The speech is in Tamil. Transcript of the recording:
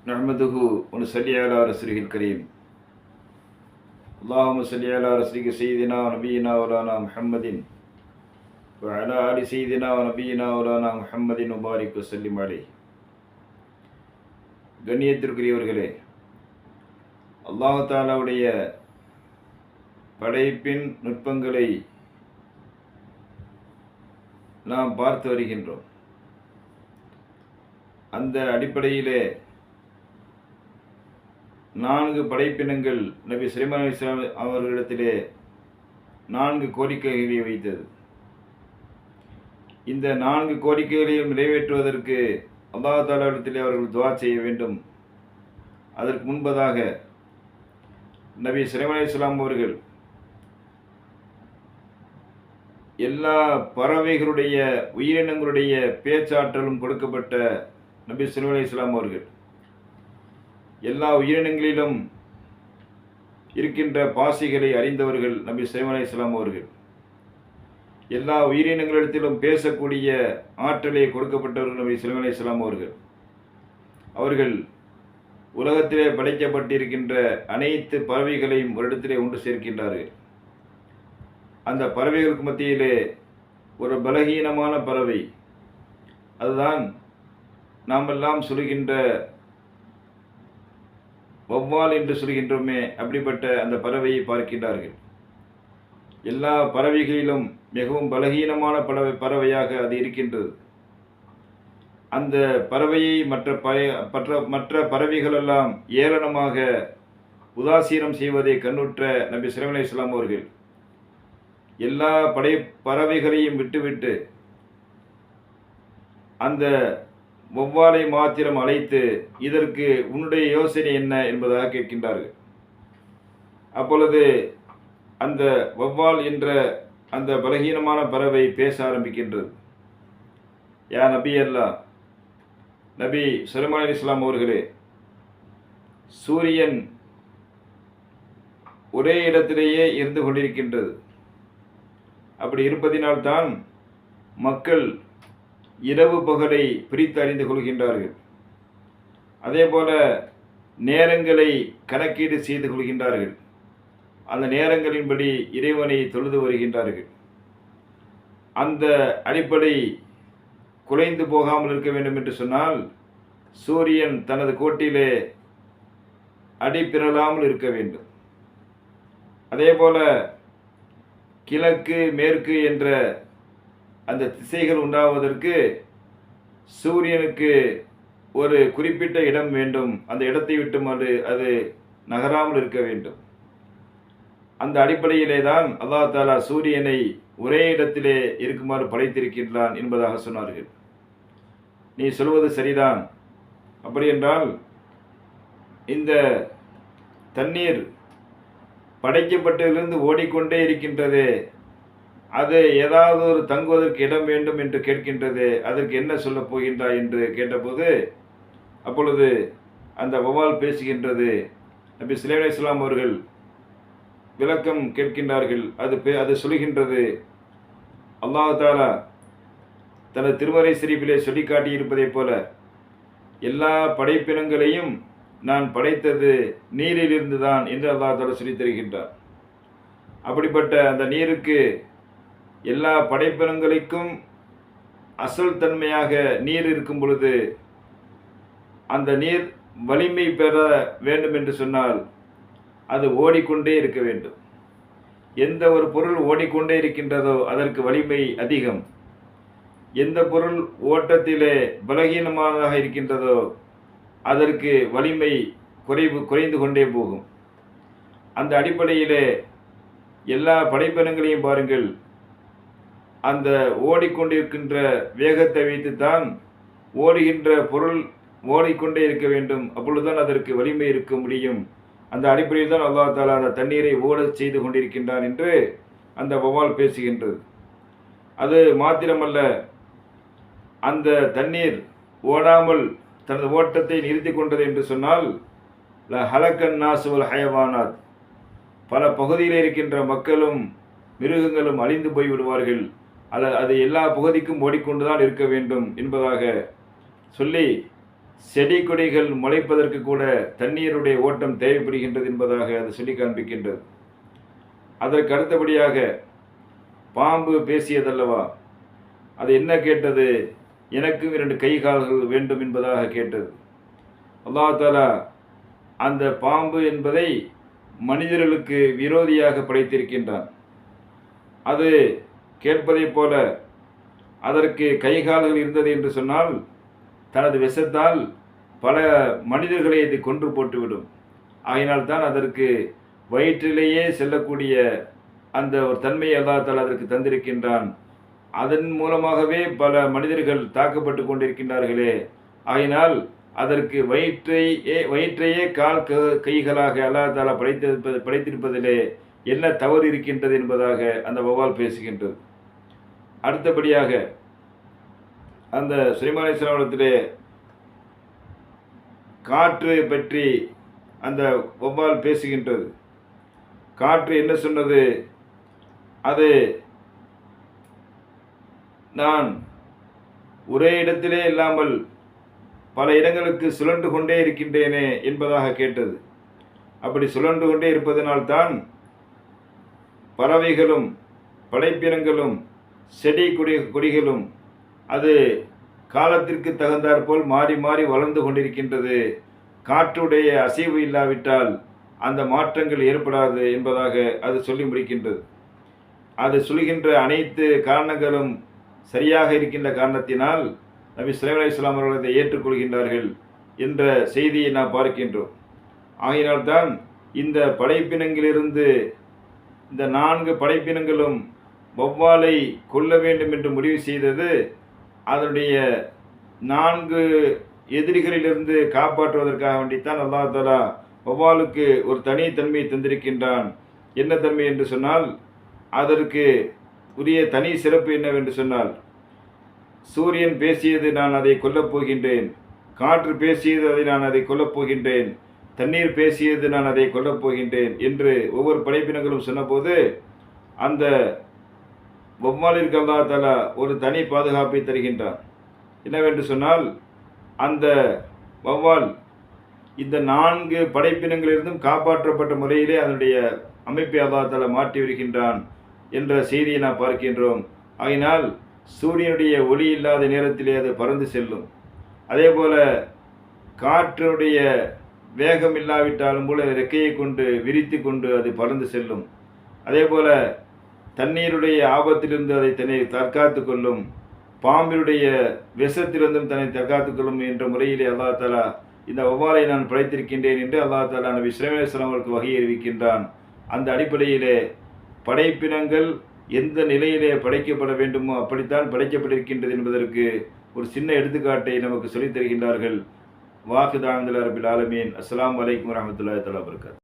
نحمده ونصلي على رسوله الكريم اللهم صل على رسولك سيدنا ونبينا مولانا محمد وعلى آل سيدنا ونبينا مولانا محمد وبارك وسلم عليه. கண்ணியத்திற்குரியவர்களே, அல்லாஹ் தஆலாவுடைய படைப்பின் நுட்பங்களை நாம் பார்த்து வருகின்றோம். அந்த அடிப்படையிலே 4 படைப்பினங்கள் நபி சுலைமான் அலைஹிஸ்ஸலாம் அவர்களிடத்திலே 4 கோரிக்கைகளை வைத்தது. இந்த 4 கோரிக்கைகளையும் நிறைவேற்றுவதற்கு அல்லாஹ் தஆலாவிடத்திலே அவர்கள் துஆ செய்ய வேண்டும். அதற்கு முன்பதாக நபி சுலைமான் அலைஹிஸ்ஸலாம் அவர்கள் எல்லா பறவைகளுடைய உயிரினங்களுடைய பேச்சாற்றலும் கொடுக்கப்பட்ட நபி சுலைமான் அலைஹிஸ்ஸலாம் அவர்கள் எல்லா உயிரினங்களிலும் இருக்கின்ற பாசிகளை அறிந்தவர்கள் நபி சுலைமான் அலைஹிஸ்ஸலாம் அவர்கள். எல்லா உயிரினங்களிடத்திலும் பேசக்கூடிய ஆற்றலை கொடுக்கப்பட்டவர்கள் நபி சுலைமான் அலைஹிஸ்ஸலாம் அவர்கள். அவர்கள் உலகத்திலே படைக்கப்பட்டிருக்கின்ற அனைத்து பறவைகளையும் ஒரு இடத்திலே ஒன்று சேர்க்கின்றார்கள். அந்த பறவைகளுக்கு மத்தியிலே ஒரு பலகீனமான பறவை, அதுதான் நாம் எல்லாம் சொல்கின்ற வௌவால் என்று சொல்கின்றோமே, அப்படிப்பட்ட அந்த பறவையை பார்க்கின்றார்கள். எல்லா பறவைகளிலும் மிகவும் பலகீனமான பறவையாக அது இருக்கின்றது. அந்த பறவையை மற்ற பறவைகளெல்லாம் ஏளனமாக உதாசீனம் செய்வதை கண்ணுற்ற நபி சுலைமான் அலைஹிஸ்ஸலாம் அவர்கள் எல்லா பறவைகளையும் விட்டுவிட்டு அந்த வௌவாலை மாத்திரம் அழைத்து, இதற்கு உன்னுடைய யோசனை என்ன என்பதாக கேட்கின்றார்கள். அப்பொழுது அந்த வௌவால் என்ற அந்த பலகீனமான பறவை பேச ஆரம்பிக்கின்றது. யா நபி அல்லாஹ், நபி சுலைமான் அலைஹிஸ்ஸலாம் அவர்களே, சூரியன் ஒரே இடத்திலேயே இருந்து கொண்டிருக்கின்றது. அப்படி இருப்பதினால்தான் மக்கள் இரவு பகலை பிரித்து அறிந்து கொள்கின்றார்கள். அதே போல நேரங்களை கணக்கீடு செய்து கொள்கின்றார்கள். அந்த நேரங்களின்படி இறைவனை தொழுது வருகின்றார்கள். அந்த அடிப்படை குலைந்து போகாமல் இருக்க வேண்டும் என்று சொன்னால் சூரியன் தனது கோட்டிலே அடிப்பிரலாமல் இருக்க வேண்டும். அதே போல கிழக்கு மேற்கு என்ற அந்த திசைகள் உண்டாவதற்கு சூரியனுக்கு ஒரு குறிப்பிட்ட இடம் வேண்டும். அந்த இடத்தை விட்டும் அது நகராமல் இருக்க வேண்டும். அந்த அடிப்படையிலே தான் அல்லாஹ் தஆலா சூரியனை ஒரே இடத்திலே இருக்குமாறு படைத்திருக்கின்றான் என்பதாக சொன்னார்கள். நீ சொல்வது சரிதான். அப்படி என்றால் இந்த தண்ணீர் படைக்கப்பட்டதிலிருந்து ஓடிக்கொண்டே இருக்கின்றதே, அது ஏதாவது ஒரு தங்குவதற்கு இடம் வேண்டும் என்று கேட்கின்றது, அதற்கு என்ன சொல்லப் போகின்றாய் என்று கேட்டபோது, அப்பொழுது அந்த வௌவால் பேசுகின்றது. நபி சுலைமான் அலைஹிஸ்ஸலாம் அவர்கள் விளக்கம் கேட்கின்றார்கள். அது சொல்கின்றது, அல்லாஹ் தஆலா தனது திருமறை ஷரீஃபிலே சொல்லி காட்டியிருப்பதைப் போல எல்லா படைப்பினங்களையும் நான் படைத்தது நீரிலிருந்து தான் என்று அல்லாஹ் தஆலா சொல்லித் தருகின்றார். அப்படிப்பட்ட அந்த நீருக்கு எல்லா படைப்பினங்களுக்கும் அசல் தன்மையாக நீர் இருக்கும் பொழுது அந்த நீர் வலிமை பெற வேண்டும் என்று சொன்னால் அது ஓடிக்கொண்டே இருக்க வேண்டும். எந்த ஒரு பொருள் ஓடிக்கொண்டே இருக்கின்றதோ அதற்கு வலிமை அதிகம். எந்த பொருள் ஓட்டத்திலே பலகீனமானதாக இருக்கின்றதோ அதற்கு வலிமை குறைந்து கொண்டே போகும். அந்த அடிப்படையிலே எல்லா படைப்பினங்களையும் பாருங்கள், அந்த ஓடிக்கொண்டிருக்கின்ற வேகத்தை வைத்துத்தான் ஓடுகின்ற பொருள் ஓடிக்கொண்டே இருக்க வேண்டும். அப்பொழுதுதான் அதற்கு வலிமை இருக்க முடியும். அந்த அடிப்படையில் தான் அல்லாஹ் தஆலா அந்த தண்ணீரை ஓடச் செய்து கொண்டிருக்கின்றான் என்று அந்த வௌவால் பேசுகின்றது. அது மாத்திரமல்ல, அந்த தண்ணீர் ஓடாமல் தனது ஓட்டத்தை நிறுத்தி கொண்டது என்று சொன்னால் ஹலக்கன் நாஸ் வல் ஹயவானாத், பல பகுதியில் இருக்கின்ற மக்களும் மிருகங்களும் அழிந்து போய்விடுவார்கள். அது எல்லா பகுதிக்கும் ஓடிக்கொண்டுதான் இருக்க வேண்டும் என்பதாக சொல்லி செடி கொடிகள் முளைப்பதற்கு கூட தண்ணீருடைய ஓட்டம் தேவைப்படுகின்றது என்பதாக அது சொல்லி காண்பிக்கின்றது. அதற்கு அடுத்தபடியாக பாம்பு பேசியதல்லவா, அது என்ன கேட்டது? எனக்கும் 2 கை கால்கள் வேண்டும் என்பதாக கேட்டது. அல்லாஹ் தஆலா அந்த பாம்பு என்பதை மனிதர்களுக்கு விரோதியாக படைத்திருக்கின்றான். அது கேட்பதைப் போல அதற்கு கைகால்கள் இருந்தது என்று சொன்னால் தனது விஷத்தால் பல மனிதர்களை இது கொன்று போட்டுவிடும். ஆகையினால்தான் அதற்கு வயிற்றிலேயே செல்லக்கூடிய அந்த ஒரு தன்மையை அல்லாஹ் தஆலா அதற்கு தந்திருக்கின்றான். அதன் மூலமாகவே பல மனிதர்கள் தாக்கப்பட்டு கொண்டிருக்கின்றார்களே. ஆகையினால் அதற்கு வயிற்றையே கைகளாக அல்லாஹ் தஆலா படைத்திருப்பதிலே என்ன தவறு இருக்கின்றது என்பதாக அந்த வௌவால் பேசுகின்றது. அடுத்தபடியாக அந்த சுலைமான் அலைஹிஸ்ஸலாம் இடத்திலே காற்று பற்றி அந்த வௌவால் பேசுகின்றது. காற்று என்ன சொன்னது? அது நான் ஒரே இடத்திலே இல்லாமல் பல இடங்களுக்கு சுழன்று கொண்டே இருக்கின்றேனே என்பதாக கேட்டது. அப்படி சுழன்று கொண்டே இருப்பதனால்தான் பறவைகளும் படைப்பினங்களும் செடி கொடிகளும் அது காலத்திற்கு தகுந்தாற்போல் மாறி மாறி வளர்ந்து கொண்டிருக்கின்றது. காற்றுடைய அசைவு இல்லாவிட்டால் அந்த மாற்றங்கள் ஏற்படாது என்பதாக அது சொல்லி முடிக்கின்றது. அது சொல்கின்ற அனைத்து காரணங்களும் சரியாக இருக்கின்ற காரணத்தினால் நபி சுலைமான் அலைஹிஸ்ஸலாம் அவர்கள் அதை ஏற்றுக்கொள்கின்றார்கள் என்ற செய்தியை நாம் பார்க்கின்றோம். ஆகையினால்தான் இந்த படைப்பினங்களிலிருந்து இந்த 4 படைப்பினங்களும் வௌவாலை கொல்ல வேண்டும் என்று முடிவு செய்தது அதனுடைய 4 எதிரிகளிலிருந்து காப்பாற்றுவதற்காக வேண்டித்தான் அல்லாஹ் தஆலா வௌவாலுக்கு ஒரு தனி தன்மையை தந்திருக்கின்றான். என்ன தன்மை என்று சொன்னால், அதற்கு உரிய தனி சிறப்பு என்னவென்று சொன்னால், சூரியன் பேசியது நான் அதை கொல்லப் போகின்றேன், காற்று பேசியது நான் அதை கொல்லப் போகின்றேன், தண்ணீர் பேசியது நான் அதை கொல்லப் போகின்றேன் என்று ஒவ்வொரு படைப்பினங்களும் சொன்னபோது அந்த வௌவாலிற்கு அல்லாஹ் தஆலா ஒரு தனி பாதுகாப்பை தருகின்றான். என்னவென்று சொன்னால், அந்த வௌவால் இந்த 4 படைப்பினங்களிலிருந்தும் காப்பாற்றப்பட்ட முறையிலே அதனுடைய அமைப்பை அல்லாஹ் தஆலா மாற்றி வருகின்றான் என்ற செய்தியை நாம் பார்க்கின்றோம். ஆகினால் சூரியனுடைய ஒளி இல்லாத நேரத்திலே அது பறந்து செல்லும். அதே போல காற்றுடைய வேகம் இல்லாவிட்டாலும் கூட ரெக்கையை கொண்டு விரித்து கொண்டு அது பறந்து செல்லும். அதே போல தண்ணீருடைய ஆபத்திலிருந்து அதை தன்னை தற்காத்து கொள்ளும், பாம்பினுடைய விஷத்திலிருந்தும் தன்னை தற்காத்து கொள்ளும் என்ற முறையிலே அல்லாஹ் தஆலா இந்த வௌவாலை நான் படைத்திருக்கின்றேன் என்று அல்லாஹ் தஆலா நபி சுலைமான் அலைஹிஸ்ஸலாம் அவர்களுக்கு வஹி அறிவிக்கின்றான். அந்த அடிப்படையிலே படைப்பினங்கள் எந்த நிலையிலே படைக்கப்பட வேண்டுமோ அப்படித்தான் படைக்கப்பட்டிருக்கின்றது என்பதற்கு ஒரு சின்ன எடுத்துக்காட்டை நமக்கு சொல்லித் தருகின்றார்கள். வாஹித் அல்ஹம்துலில்லாஹி ரப்பில் ஆலமீன். அஸ்ஸலாமு அலைக்கும் வரஹ்மத்துல்லாஹி தஆலா வபரகாத்துஹு.